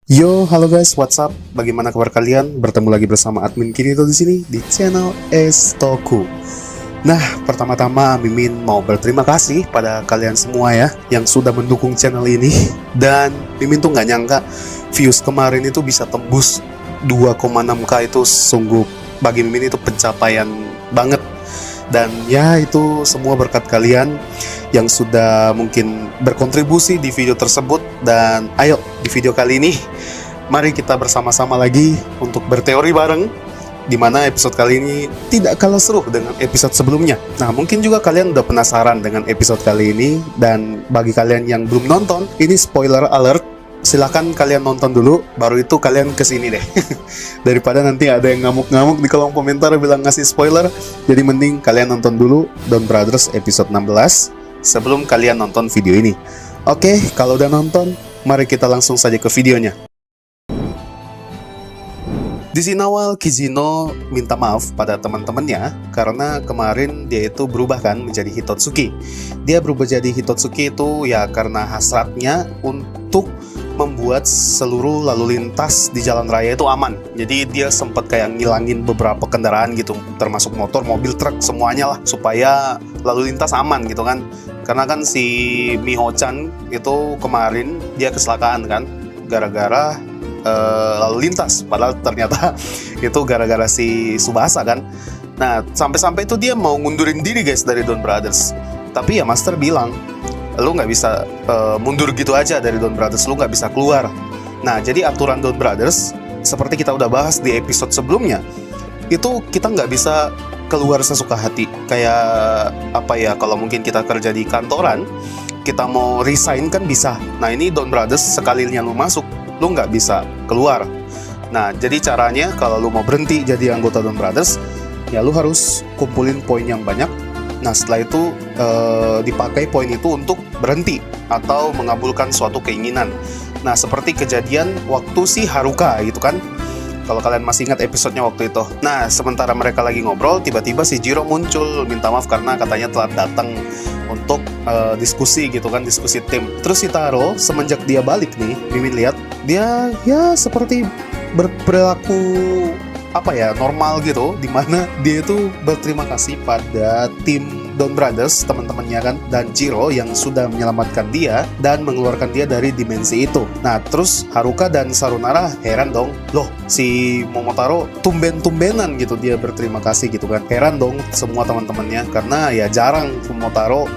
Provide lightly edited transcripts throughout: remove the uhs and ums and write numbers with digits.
Yo, halo guys, what's up? Bagaimana kabar kalian? Bertemu lagi bersama admin Kirito di sini di channel Estoku. Nah, pertama-tama Mimin mau berterima kasih pada kalian semua ya yang sudah mendukung channel ini. Dan Mimin tuh nggak nyangka views kemarin itu bisa tembus 2,6k, itu sungguh bagi Mimin itu pencapaian banget. Dan ya itu semua berkat kalian yang sudah mungkin berkontribusi di video tersebut. Dan ayo di video kali ini mari kita bersama-sama lagi untuk berteori bareng, dimana episode kali ini tidak kalah seru dengan episode sebelumnya. Nah, mungkin juga kalian udah penasaran dengan episode kali ini. Dan bagi kalian yang belum nonton, ini spoiler alert, silahkan kalian nonton dulu, baru itu kalian kesini deh. Daripada nanti ada yang ngamuk-ngamuk di kolom komentar bilang ngasih spoiler. Jadi mending kalian nonton dulu Don Brothers episode 16 sebelum kalian nonton video ini. Oke, kalau udah nonton, mari kita langsung saja ke videonya. Di scene awal, Kijino minta maaf pada teman-temannya karena kemarin dia itu berubah kan menjadi Hitotsuki. Dia berubah jadi Hitotsuki itu ya karena hasratnya untuk membuat seluruh lalu lintas di jalan raya itu aman. Jadi dia sempat kayak ngilangin beberapa kendaraan gitu, termasuk motor, mobil, truk, semuanya lah, supaya lalu lintas aman gitu kan. Karena kan si Miho-chan itu kemarin dia kecelakaan kan, gara-gara lalu lintas, padahal ternyata itu gara-gara si Tsubasa kan. Nah, sampai-sampai itu dia mau ngundurin diri guys dari Don Brothers. Tapi ya Master bilang, lu nggak bisa mundur gitu aja dari Don Brothers, lu nggak bisa keluar. Nah, jadi aturan Don Brothers, seperti kita udah bahas di episode sebelumnya, itu kita nggak bisa keluar sesuka hati. Kayak apa ya, kalau mungkin kita kerja di kantoran, kita mau resign kan bisa. Nah, ini Don Brothers sekalinya lu masuk, lu nggak bisa keluar. Nah, jadi caranya kalau lu mau berhenti jadi anggota Don Brothers, ya lu harus kumpulin poin yang banyak. Nah, setelah itu dipakai poin itu untuk berhenti atau mengabulkan suatu keinginan. Nah, seperti kejadian waktu si Haruka gitu kan, kalau kalian masih ingat episodenya waktu itu. Nah, sementara mereka lagi ngobrol, tiba-tiba si Jiro muncul minta maaf karena katanya telat datang untuk diskusi gitu kan, diskusi tim. Terus si Taro semenjak dia balik nih, Mimin lihat dia ya seperti berperilaku apa ya, normal gitu, dimana dia itu berterima kasih pada tim Don Brothers, teman-temannya kan, dan Jiro yang sudah menyelamatkan dia dan mengeluarkan dia dari dimensi itu. Nah, terus Haruka dan Sarunara heran dong, loh si Momotaro tumben-tumbenan gitu dia berterima kasih gitu kan. Heran dong semua teman-temannya, karena ya jarang Momotaro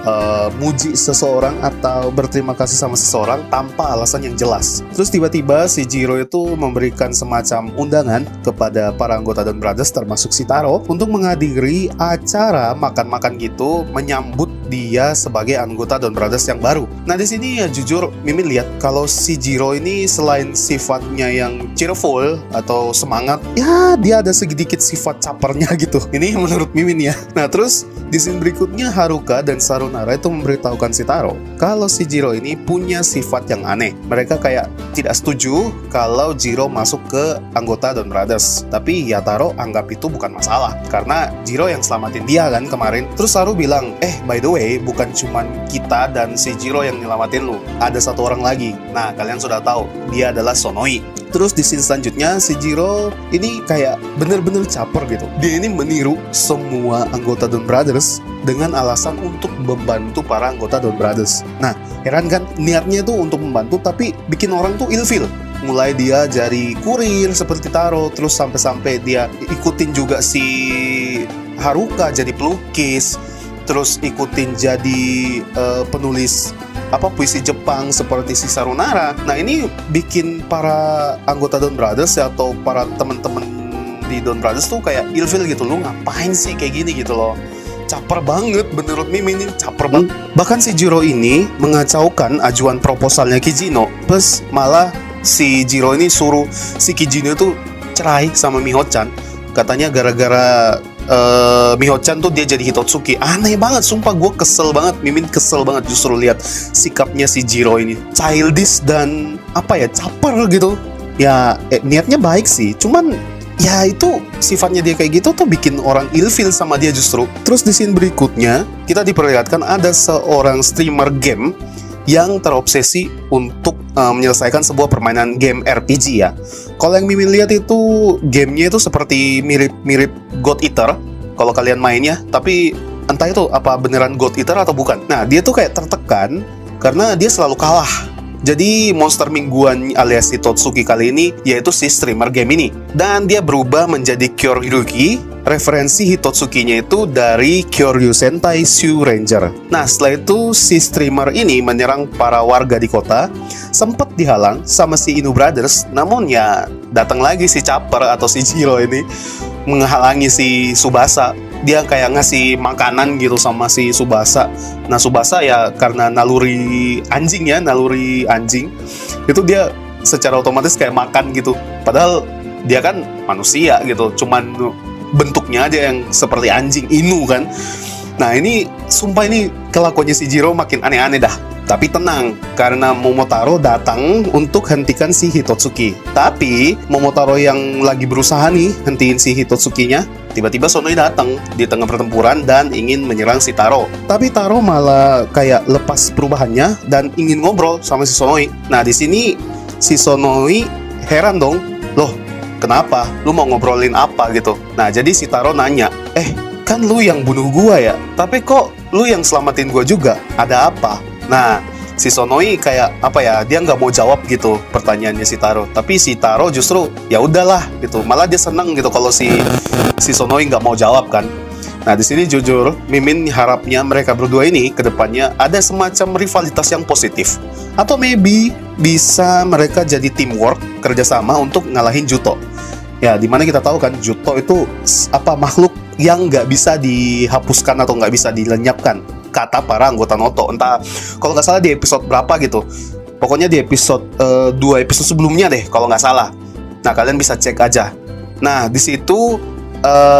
muji seseorang atau berterima kasih sama seseorang tanpa alasan yang jelas. Terus tiba-tiba si Jiro itu memberikan semacam undangan kepada para anggota Don Brothers termasuk si Taro untuk menghadiri acara makan-makan gitu, menyambut dia sebagai anggota Don Brothers yang baru. Nah, di sini ya jujur Mimin lihat kalau si Jiro ini selain sifatnya yang cheerful atau semangat, ya dia ada sedikit sifat capernya gitu. Ini menurut Mimin ya. Nah, terus di scene berikutnya Haruka dan Sarunara itu memberitahukan si Taro kalau si Jiro ini punya sifat yang aneh. Mereka kayak tidak setuju kalau Jiro masuk ke anggota Don Brothers. Tapi ya Taro anggap itu bukan masalah karena Jiro yang selamatin dia kan kemarin. Terus Saru bilang, by the way, bukan cuman kita dan si Jiro yang nyelamatin lu, ada satu orang lagi. Nah, kalian sudah tahu, dia adalah Sonoi. Terus di scene selanjutnya si Jiro ini kayak bener-bener caper gitu. Dia ini meniru semua anggota Don Brothers dengan alasan untuk membantu para anggota Don Brothers. Nah, heran kan, niatnya tuh untuk membantu tapi bikin orang tuh ilfeel. Mulai dia jadi kurir seperti Taro, terus sampai-sampai dia ikutin juga si Haruka jadi pelukis, terus ikutin jadi penulis puisi Jepang seperti si Sarunara. Nah, ini bikin para anggota Don Brothers atau para teman-teman di Don Brothers tuh kayak ilfeel gitu. Lu ngapain sih kayak gini gitu loh. Caper banget, menurut Mimin ini caper banget. Bahkan si Jiro ini mengacaukan ajuan proposalnya Kijino. Plus malah si Jiro ini suruh si Kijino tuh cerai sama Miho-chan. Katanya gara-gara Miho-chan tuh dia jadi Hitotsuki. Aneh banget, sumpah gue kesel banget. Mimin kesel banget justru lihat sikapnya si Jiro ini, childish dan caper gitu. Ya niatnya baik sih, cuman ya itu sifatnya dia kayak gitu tuh bikin orang ilfeel sama dia justru. Terus di scene berikutnya kita diperlihatkan ada seorang streamer game yang terobsesi untuk menyelesaikan sebuah permainan game RPG ya. Kalau yang Mimin lihat itu gamenya itu seperti mirip God Eater kalau kalian mainnya, tapi entah itu apa beneran God Eater atau bukan. Nah, dia tuh kayak tertekan karena dia selalu kalah. Jadi monster mingguan alias Hitotsuki kali ini yaitu si streamer game ini. Dan dia berubah menjadi Kyoryuki. Referensi Hitotsuki-nya itu dari Kyoryu Sentai Shu Ranger. Nah, setelah itu si streamer ini menyerang para warga di kota. Sempat dihalang sama si Inu Brothers, namun ya datang lagi si Chopper atau si Jiro ini menghalangi si Tsubasa. Dia kayak ngasih makanan gitu sama si Tsubasa. Nah, Tsubasa ya karena naluri anjing itu dia secara otomatis kayak makan gitu. Padahal dia kan manusia gitu, cuman bentuknya aja yang seperti anjing Inu kan. Nah, ini sumpah ini kelakuannya si Jiro makin aneh-aneh dah. Tapi tenang, karena Momotaro datang untuk hentikan si Hitotsuki. Tapi Momotaro yang lagi berusaha nih hentiin si Hitotsuki-nya, tiba-tiba Sonoi datang di tengah pertempuran dan ingin menyerang si Taro. Tapi Taro malah kayak lepas perubahannya dan ingin ngobrol sama si Sonoi. Nah, di sini si Sonoi heran dong. Loh, kenapa? Lu mau ngobrolin apa gitu? Nah, jadi si Taro nanya, kan lu yang bunuh gua ya? Tapi kok lu yang selamatin gua juga? Ada apa? Nah, si Sonoi kayak apa ya? Dia nggak mau jawab gitu pertanyaannya si Taro. Tapi si Taro justru ya udahlah gitu. Malah dia seneng gitu kalau si Sonoi nggak mau jawab kan. Nah, di sini jujur Mimin harapnya mereka berdua ini kedepannya ada semacam rivalitas yang positif. Atau maybe bisa mereka jadi teamwork, kerjasama untuk ngalahin Juto. Ya, dimana kita tahu kan Juto itu makhluk yang nggak bisa dihapuskan atau nggak bisa dilenyapkan, kata para anggota Noto. Entah kalau nggak salah di episode berapa gitu. Pokoknya di episode 2 episode sebelumnya deh kalau nggak salah. Nah, kalian bisa cek aja. Nah, di situ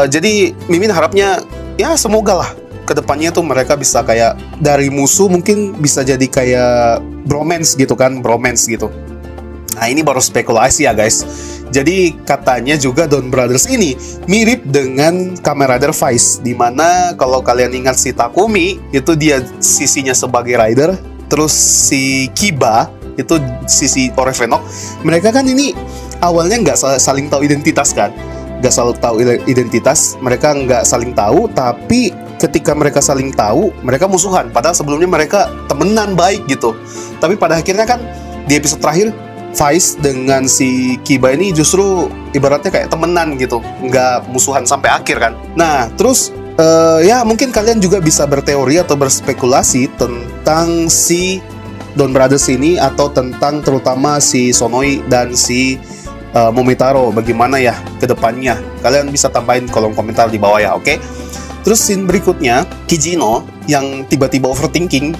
jadi Mimin harapnya ya semoga lah kedepannya tuh mereka bisa kayak dari musuh mungkin bisa jadi kayak bromance gitu. Nah, ini baru spekulasi ya guys. Jadi katanya juga Don Brothers ini mirip dengan Kamen Rider Vice, dimana kalau kalian ingat si Takumi itu dia sisinya sebagai rider, terus si Kiba itu sisi Orephenok. Mereka kan ini awalnya nggak saling tahu identitas kan, mereka nggak saling tahu, tapi ketika mereka saling tahu mereka musuhan, padahal sebelumnya mereka temenan baik gitu. Tapi pada akhirnya kan di episode terakhir Vice dengan si Kiba ini justru ibaratnya kayak temenan gitu, nggak musuhan sampai akhir kan. Nah, terus ya mungkin kalian juga bisa berteori atau berspekulasi tentang si Don Brothers ini, atau tentang terutama si Sonoi dan si Momotaro, bagaimana ya kedepannya. Kalian bisa tambahin kolom komentar di bawah ya, oke? Terus scene berikutnya, Kijino yang tiba-tiba overthinking.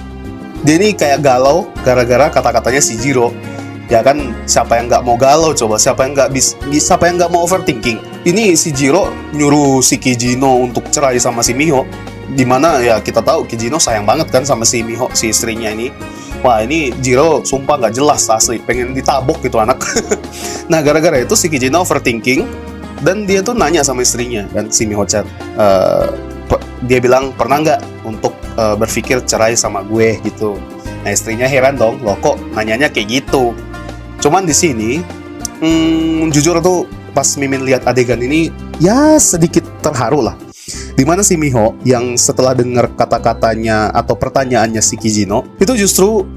Dia ini kayak galau gara-gara kata-katanya si Jiro. Ya kan, siapa yang nggak mau galau coba? Siapa yang nggak mau overthinking? Ini si Jiro nyuruh si Kijino untuk cerai sama si Miho. Dimana ya kita tahu Kijino sayang banget kan sama si Miho, si istrinya ini. Wah, ini Jiro sumpah nggak jelas asli, pengen ditabok gitu anak. Nah, gara-gara itu si Kijino overthinking dan dia tuh nanya sama istrinya kan, si Miho-chan. Dia bilang, pernah nggak untuk berpikir cerai sama gue gitu. Nah, istrinya heran dong, loh kok nanyanya kayak gitu. Cuman di sini, jujur tuh pas Mimin lihat adegan ini, ya sedikit terharu lah. Dimana si Miho yang setelah dengar kata-katanya atau pertanyaannya si Kijino, itu justru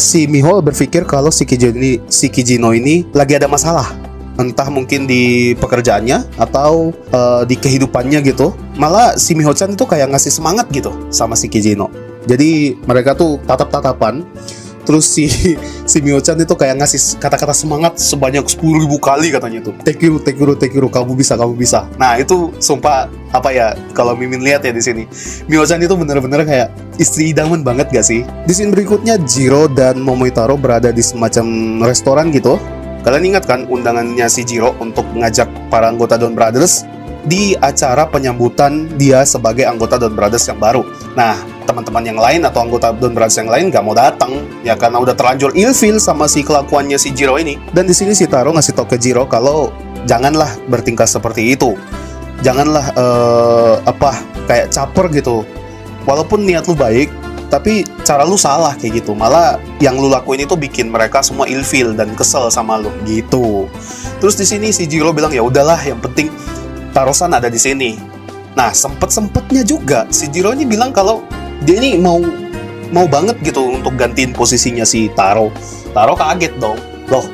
si Miho berpikir kalau si Kijino ini lagi ada masalah. Entah mungkin di pekerjaannya atau di kehidupannya gitu. Malah si Miho-chan itu kayak ngasih semangat gitu sama si Kijino. Jadi mereka tuh tatap-tatapan. Terus si Miho-chan itu kayak ngasih kata-kata semangat sebanyak 10.000 kali katanya tuh. Tekiru, kamu bisa. Nah, itu sumpah apa ya, kalau Mimin lihat ya di sini, Miho-chan itu bener-bener kayak istri idaman banget gak sih? Di scene berikutnya, Jiro dan Momotaro berada di semacam restoran gitu. Kalian ingat kan undangannya si Jiro untuk mengajak para anggota Don Brothers di acara penyambutan dia sebagai anggota Don Brothers yang baru. Nah, teman-teman yang lain atau anggota Don Brothers yang lain gak mau datang ya karena udah terlanjur ilfil sama si kelakuannya si Jiro ini. Dan di sini si Taro ngasih tau ke Jiro kalau janganlah bertingkah seperti itu. Janganlah kayak caper gitu. Walaupun niat lu baik, tapi cara lu salah kayak gitu. Malah yang lu lakuin itu bikin mereka semua ilfeel dan kesel sama lu gitu. Terus di sini si Jiro bilang ya udahlah, yang penting Taro-san ada di sini. Nah, sempet-sempetnya juga si Jiro ini bilang kalau dia ini mau banget gitu untuk gantiin posisinya si Taro. Taro kaget dong. Loh,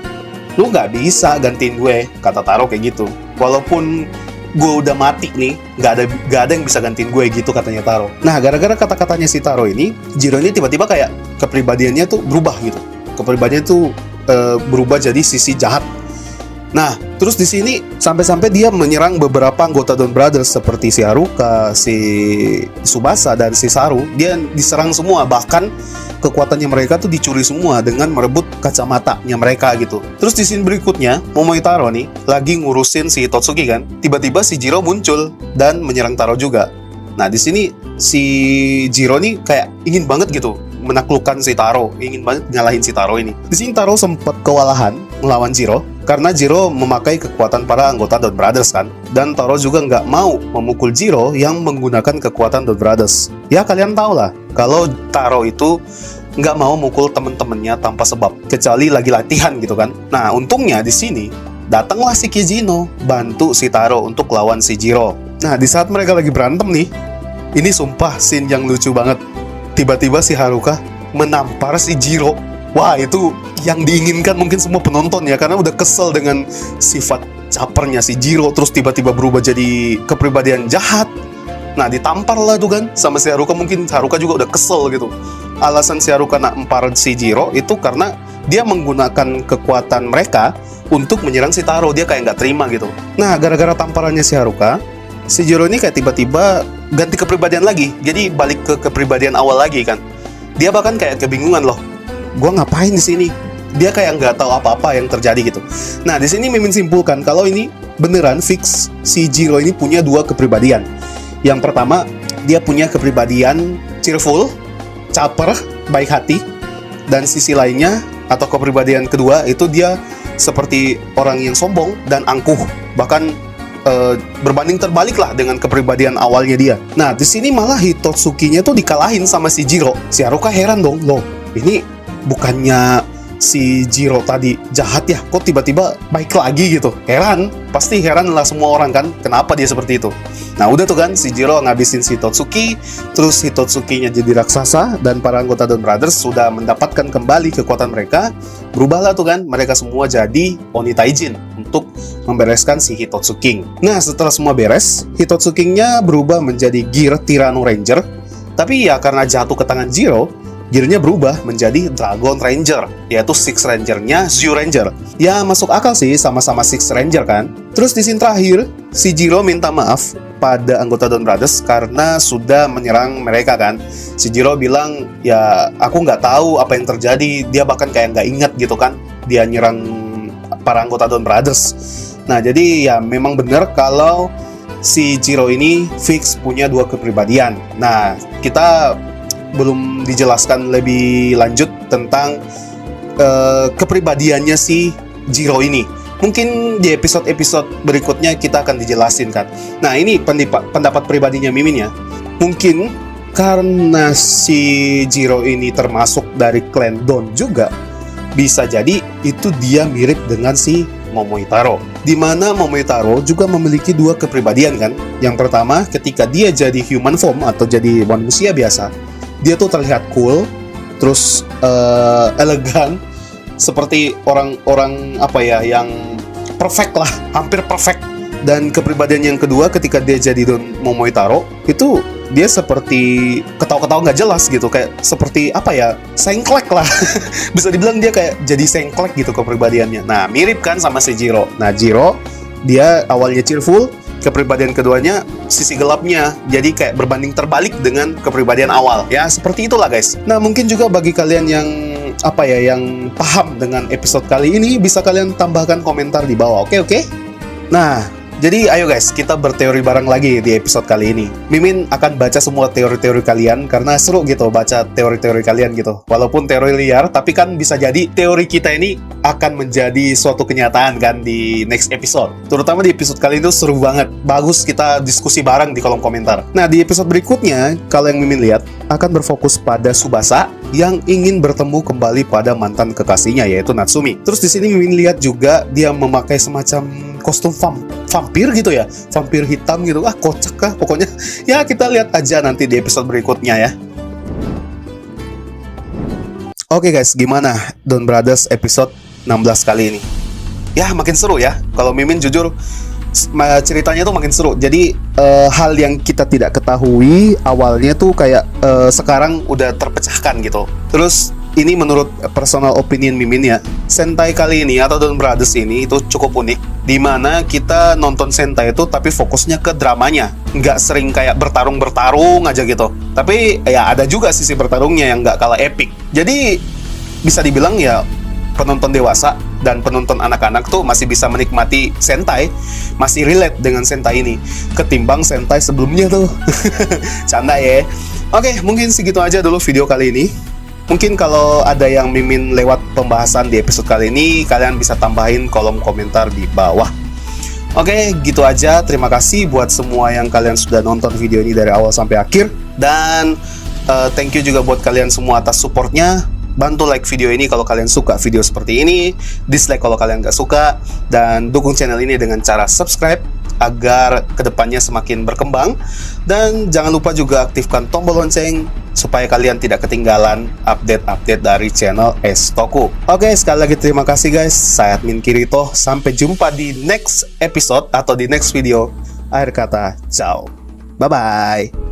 lu nggak bisa gantiin gue, kata Taro kayak gitu. Walaupun gue udah mati nih, nggak ada yang bisa gantiin gue gitu, katanya Taro. Nah, gara-gara kata-katanya si Taro ini, Jiro ini tiba-tiba kayak kepribadiannya tuh berubah gitu. Kepribadiannya tuh berubah jadi sisi jahat. Nah, terus di sini sampai-sampai dia menyerang beberapa anggota Don Brothers seperti si Haruka, si Tsubasa, dan si Saru. Dia diserang semua, bahkan kekuatannya mereka tuh dicuri semua dengan merebut kacamatanya mereka gitu. Terus di scene berikutnya, Momoi Taro nih lagi ngurusin si Totsuki kan. Tiba-tiba si Jiro muncul dan menyerang Taro juga. Nah, di sini si Jiro nih kayak ingin banget gitu menaklukkan si Taro, ingin banget nyalahin si Taro ini. Di sini Taro sempat kewalahan melawan Jiro karena Jiro memakai kekuatan para anggota Don Brothers kan. Dan Taro juga nggak mau memukul Jiro yang menggunakan kekuatan Don Brothers. Ya kalian tau lah kalau Taro itu nggak mau mukul temen-temennya tanpa sebab, kecuali lagi latihan gitu kan. Nah, untungnya di sini datanglah si Kijino bantu si Taro untuk lawan si Jiro. Nah, di saat mereka lagi berantem nih, ini sumpah scene yang lucu banget. Tiba-tiba si Haruka menampar si Jiro. Wah, itu yang diinginkan mungkin semua penonton ya, karena udah kesel dengan sifat capernya si Jiro, terus tiba-tiba berubah jadi kepribadian jahat. Nah, ditampar lah tuh kan sama si Haruka. Mungkin Haruka juga udah kesel gitu. Alasan si Haruka nampar si Jiro itu karena dia menggunakan kekuatan mereka untuk menyerang si Taro. Dia kayak nggak terima gitu. Nah, gara-gara tamparannya si Haruka, si Jiro ini kayak tiba-tiba ganti kepribadian lagi. Jadi balik ke kepribadian awal lagi kan. Dia bahkan kayak kebingungan loh. Gua ngapain di sini? Dia kayak nggak tahu apa-apa yang terjadi gitu. Nah, di sini Mimin simpulkan kalau ini beneran fix si Jiro ini punya dua kepribadian. Yang pertama, dia punya kepribadian cheerful, caper, baik hati. Dan sisi lainnya atau kepribadian kedua itu dia seperti orang yang sombong dan angkuh. Bahkan berbanding terbalik lah dengan kepribadian awalnya dia. Nah, di sini malah Hitotsuki-nya tuh dikalahin sama si Jiro. Si Haruka heran dong, loh, ini bukannya si Jiro tadi jahat ya, kok tiba-tiba baik lagi gitu. Heran, pasti heran lah semua orang kan, kenapa dia seperti itu. Nah, udah tuh kan si Jiro ngabisin si Hitotsuki, terus Hitotsuki-nya jadi raksasa, dan para anggota Don Brothers sudah mendapatkan kembali kekuatan mereka. Berubahlah tuh kan, mereka semua jadi Oni Taijin untuk membereskan si Hitotsuki. Nah, setelah semua beres, Hitotsuki-nya berubah menjadi Gear Tyranno Ranger. Tapi ya karena jatuh ke tangan Jiro, gearnya berubah menjadi Dragon Ranger, yaitu Six Ranger-nya Zyuranger. Ya masuk akal sih, sama-sama Six Ranger kan. Terus di scene terakhir, si Jiro minta maaf pada anggota Don Brothers karena sudah menyerang mereka kan. Si Jiro bilang, ya aku nggak tahu apa yang terjadi. Dia bahkan kayak nggak ingat gitu kan, dia nyerang para anggota Don Brothers. Nah, jadi ya memang benar kalau si Jiro ini fix punya dua kepribadian. Nah, kita belum dijelaskan lebih lanjut tentang kepribadiannya si Jiro ini. Mungkin di episode-episode berikutnya kita akan dijelasin kan. Nah, ini pendapat pribadinya Mimin ya. Mungkin karena si Jiro ini termasuk dari klan Don juga, bisa jadi itu dia mirip dengan si Momoi Taro. Dimana Momoi Taro juga memiliki dua kepribadian kan. Yang pertama, ketika dia jadi human form atau jadi manusia biasa, dia tuh terlihat cool, terus elegan, seperti orang-orang apa ya, yang perfect lah, hampir perfect. Dan kepribadian yang kedua ketika dia jadi Don Momoi Taro, itu dia seperti ketawa-ketawa nggak jelas gitu, kayak seperti apa ya, sengklek lah. Bisa dibilang dia kayak jadi sengklek gitu kepribadiannya. Nah, mirip kan sama si Jiro. Nah, Jiro dia awalnya cheerful, kepribadian keduanya sisi gelapnya, jadi kayak berbanding terbalik dengan kepribadian awal. Ya, seperti itulah guys. Nah, mungkin juga bagi kalian yang apa ya, yang paham dengan episode kali ini, bisa kalian tambahkan komentar di bawah. Oke. Nah, Jadi ayo guys, kita berteori bareng lagi di episode kali ini. Mimin akan baca semua teori-teori kalian karena seru gitu baca teori-teori kalian gitu. Walaupun teori liar, tapi kan bisa jadi teori kita ini akan menjadi suatu kenyataan kan di next episode. Terutama di episode kali itu seru banget. Bagus kita diskusi bareng di kolom komentar. Nah, di episode berikutnya, kalau yang Mimin lihat, akan berfokus pada Tsubasa yang ingin bertemu kembali pada mantan kekasihnya yaitu Natsumi. Terus di sini Mimin lihat juga dia memakai semacam kostum vampir gitu ya, vampir hitam gitu. Kocak kah pokoknya. Ya kita lihat aja nanti di episode berikutnya ya. Oke guys, gimana Don Brothers episode 16 kali ini? Ya makin seru ya. Kalau Mimin jujur ceritanya tuh makin seru. Jadi hal yang kita tidak ketahui awalnya tuh kayak sekarang udah terpecahkan gitu. Terus ini menurut personal opinion Mimin ya, Sentai kali ini atau Don Brothers ini itu cukup unik, dimana kita nonton Sentai itu tapi fokusnya ke dramanya, nggak sering kayak bertarung aja gitu. Tapi ya ada juga sisi bertarungnya yang nggak kalah epic. Jadi bisa dibilang ya penonton dewasa dan penonton anak-anak tuh masih bisa menikmati Sentai, masih relate dengan Sentai ini ketimbang Sentai sebelumnya tuh. Canda ya. Oke, mungkin segitu aja dulu video kali ini. Mungkin kalau ada yang Mimin lewat pembahasan di episode kali ini, kalian bisa tambahin kolom komentar di bawah. Oke, gitu aja. Terima kasih buat semua yang kalian sudah nonton video ini dari awal sampai akhir. Dan thank you juga buat kalian semua atas supportnya. Bantu like video ini kalau kalian suka video seperti ini, dislike kalau kalian gak suka, dan dukung channel ini dengan cara subscribe agar kedepannya semakin berkembang. Dan jangan lupa juga aktifkan tombol lonceng supaya kalian tidak ketinggalan update-update dari channel Estoku. Oke, sekali lagi terima kasih guys. Saya Admin Kirito. Sampai jumpa di next episode atau di next video. Akhir kata, ciao. Bye-bye.